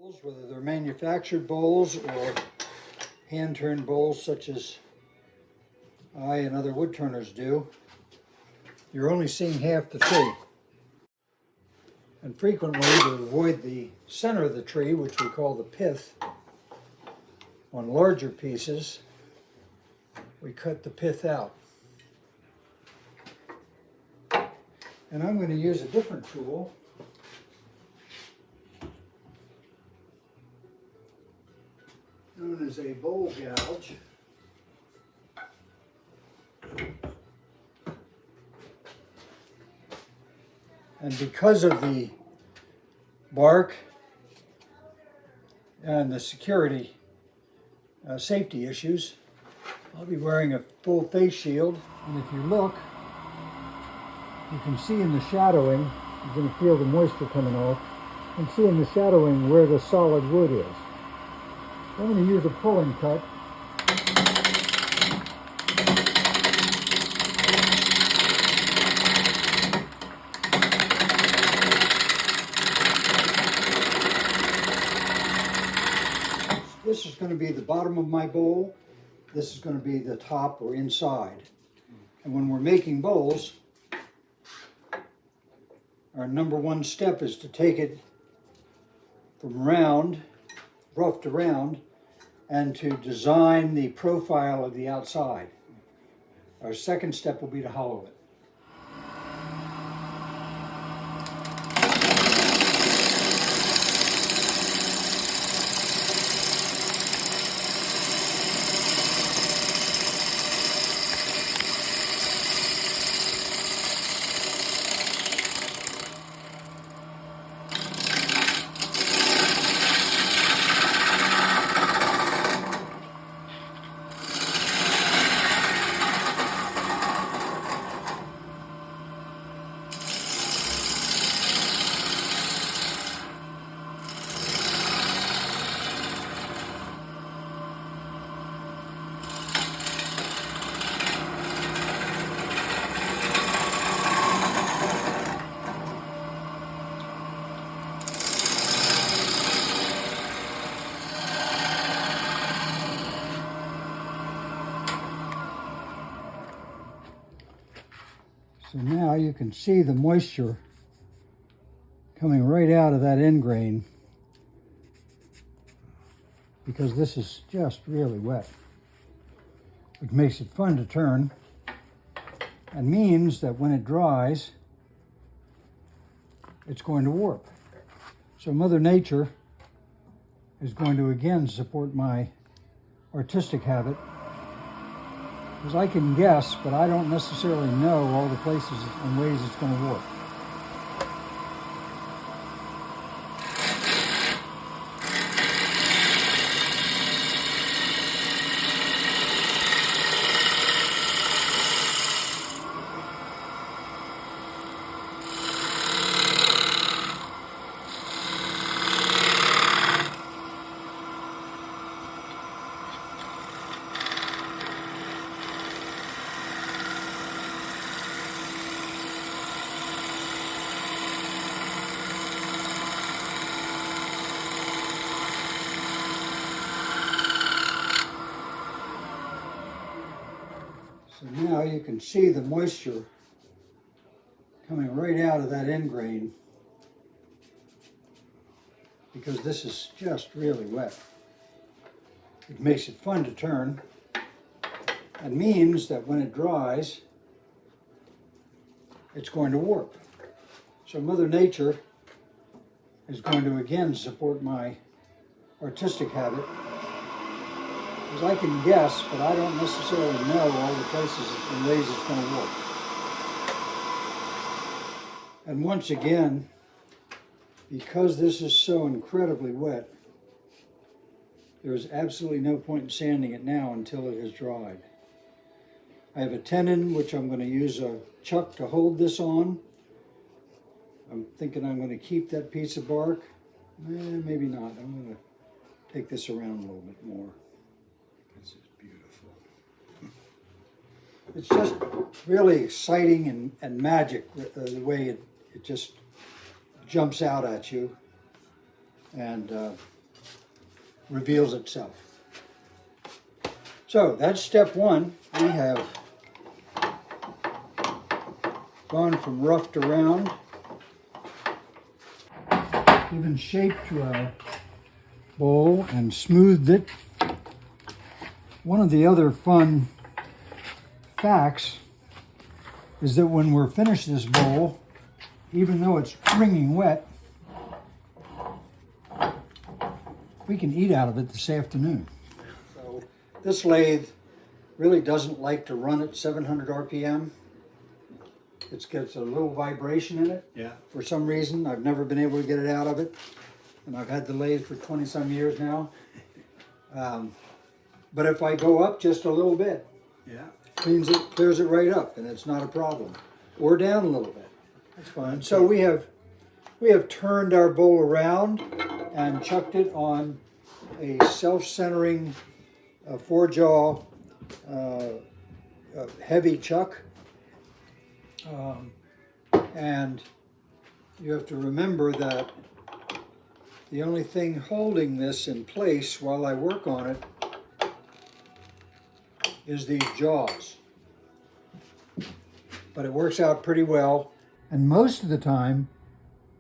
Whether they're manufactured bowls or hand-turned bowls such as I and other wood turners do, you're only seeing half the tree. And frequently, to avoid the center of the tree, which we call the pith, on larger pieces, we cut the pith out. And I'm going to use a different tool. Known as a bowl gouge. And because of the bark and the security safety issues, I'll be wearing a full face shield. And if you look, you can see in the shadowing, you're going to feel the moisture coming off, you can see in the shadowing where the solid wood is. I'm going to use a pulling cut. This is going to be the bottom of my bowl. This is going to be the top or inside. And when we're making bowls, our number one step is to take it from round, rough to round, and to design the profile of the outside. Our second step will be to hollow it. So now you can see the moisture coming right out of that end grain because this is just really wet, which makes it fun to turn and means that when it dries, it's going to warp. So Mother Nature is going to again support my artistic habit, because I can guess, but I don't necessarily know all the places and ways it's going to warp. So now you can see the moisture coming right out of that end grain because this is just really wet. It makes it fun to turn and means that when it dries, it's going to warp. So Mother Nature is going to again support my artistic habit, because I can guess, but I don't necessarily know all the places and ways it's going to work. And once again, because this is so incredibly wet, there is absolutely no point in sanding it now until it has dried. I have a tenon which I'm going to use a chuck to hold this on. I'm thinking I'm going to keep that piece of bark. Maybe not. I'm going to take this around a little bit more. This is beautiful. It's just really exciting and magic, the way it just jumps out at you. and reveals itself. So that's step one. We have gone from rough to round, given shape to our bowl and smoothed it. One of the other fun facts is that when we're finished this bowl, even though it's wringing wet, we can eat out of it this afternoon. So this lathe really doesn't like to run at 700 RPM. It gets a little vibration in it. Yeah. For some reason, I've never been able to get it out of it. And I've had the lathe for 20 some years now. But if I go up just a little bit, Yeah. clears it right up, and it's not a problem. Or down a little bit. That's fine. So we have turned our bowl around and chucked it on a self-centering 4-jaw heavy chuck. And you have to remember that the only thing holding this in place while I work on it is these jaws. But it works out pretty well, and most of the time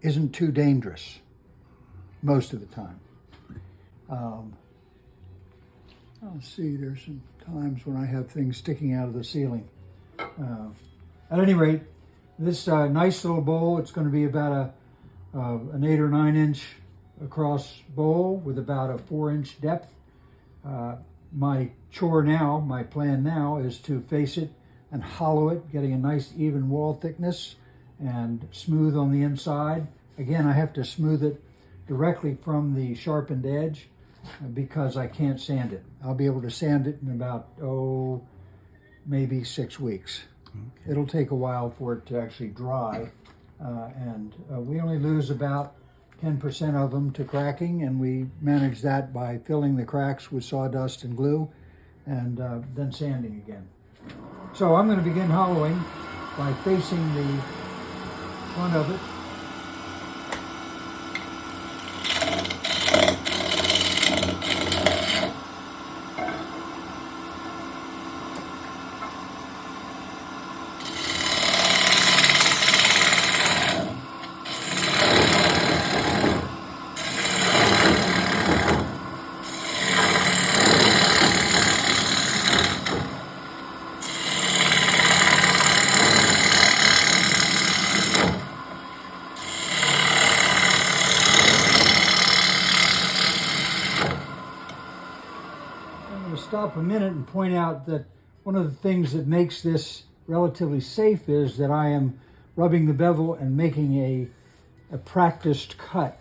isn't too dangerous. Most of the time. Let's see, there's some times when I have things sticking out of the ceiling. At any rate, this nice little bowl, it's going to be about an 8 or 9 inch across bowl with about a 4-inch depth. My plan now is to face it and hollow it, getting a nice even wall thickness and smooth on the inside. Again, I have to smooth it directly from the sharpened edge because I can't sand it. I'll be able to sand it in about, maybe 6 weeks. Okay. It'll take a while for it to actually dry, and we only lose about 10% of them to cracking, and we manage that by filling the cracks with sawdust and glue and then sanding again. So I'm going to begin hollowing by facing the front of it. Stop a minute and point out that one of the things that makes this relatively safe is that I am rubbing the bevel and making a practiced cut,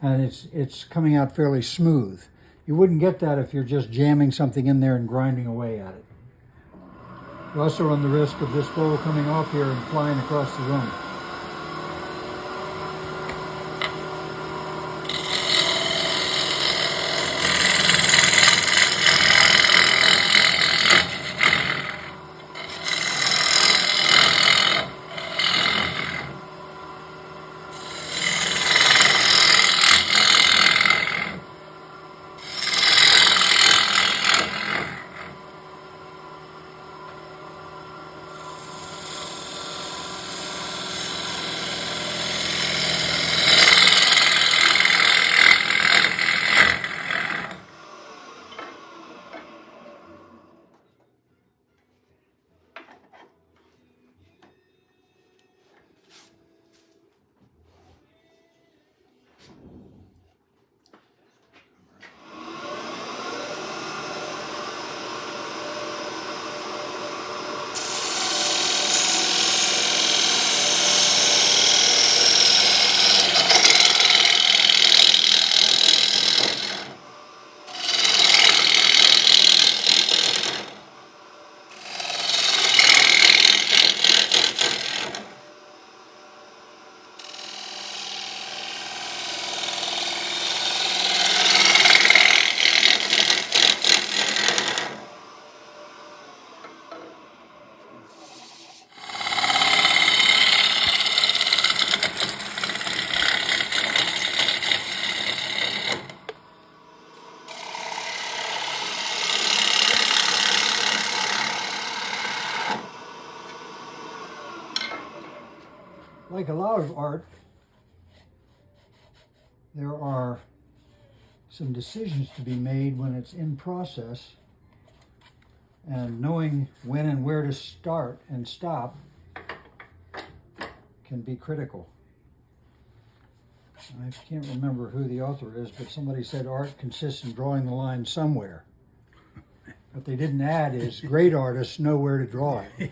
and it's coming out fairly smooth. You wouldn't get that if you're just jamming something in there and grinding away at it. You also run the risk of this bowl coming off here and flying across the room. Like a lot of art, there are some decisions to be made when it's in process, and knowing when and where to start and stop can be critical. I can't remember who the author is, but somebody said art consists in drawing the line somewhere. What they didn't add is great artists know where to draw it.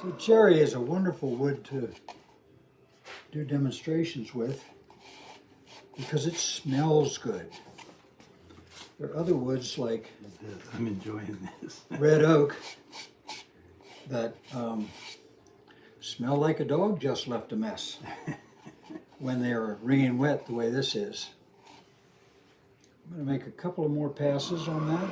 So cherry is a wonderful wood to do demonstrations with because it smells good. There are other woods like I'm enjoying this. red oak that smell like a dog just left a mess when they're wringing wet the way this is. I'm going to make a couple of more passes on that.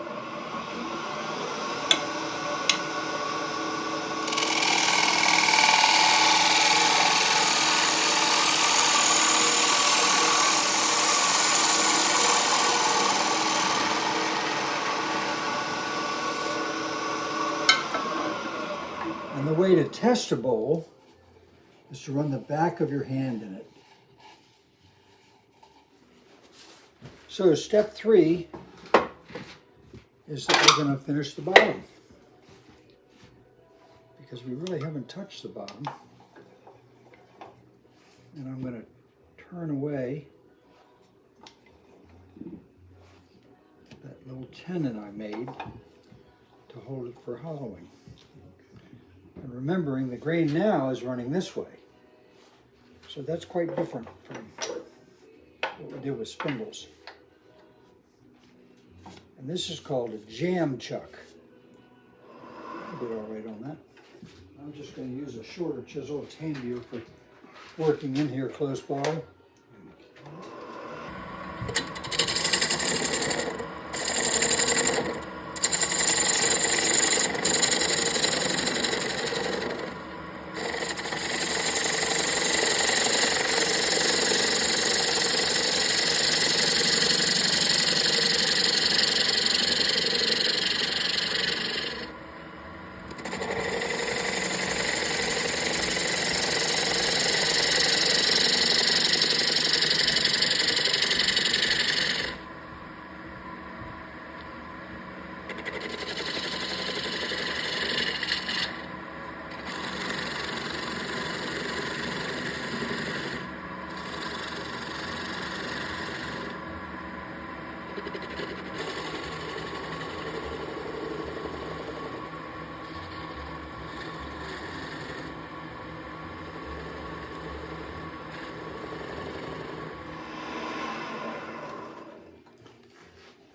And the way to test a bowl is to run the back of your hand in it. So step 3 is that we're going to finish the bottom, because we really haven't touched the bottom. And I'm going to turn away that little tenon I made to hold it for hollowing. And remembering the grain now is running this way. So that's quite different from what we did with spindles. And this is called a jam chuck. I did all right on that. I'm just going to use a shorter chisel. It's handier for working in here close by.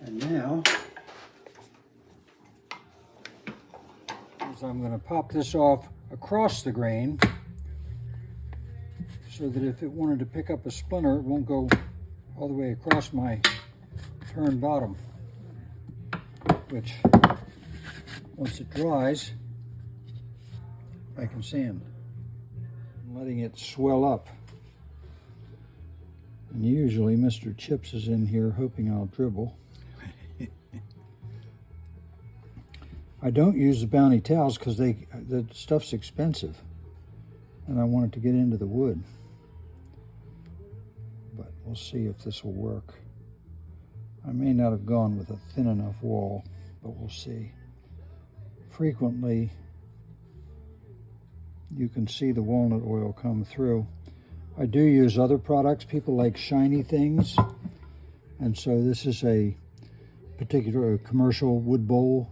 And now, I'm going to pop this off across the grain so that if it wanted to pick up a splinter, it won't go all the way across my turned bottom, which once it dries, I can sand. I'm letting it swell up. And usually Mr. Chips is in here hoping I'll dribble. I don't use the Bounty towels because the stuff's expensive and I want it to get into the wood. But we'll see if this will work. I may not have gone with a thin enough wall, but we'll see. Frequently, you can see the walnut oil come through. I do use other products. People like shiny things. And so this is a particular commercial wood bowl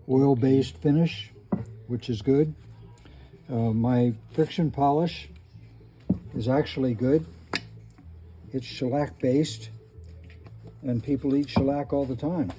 oil-based finish, which is good. My friction polish is actually good. It's shellac based, and people eat shellac all the time.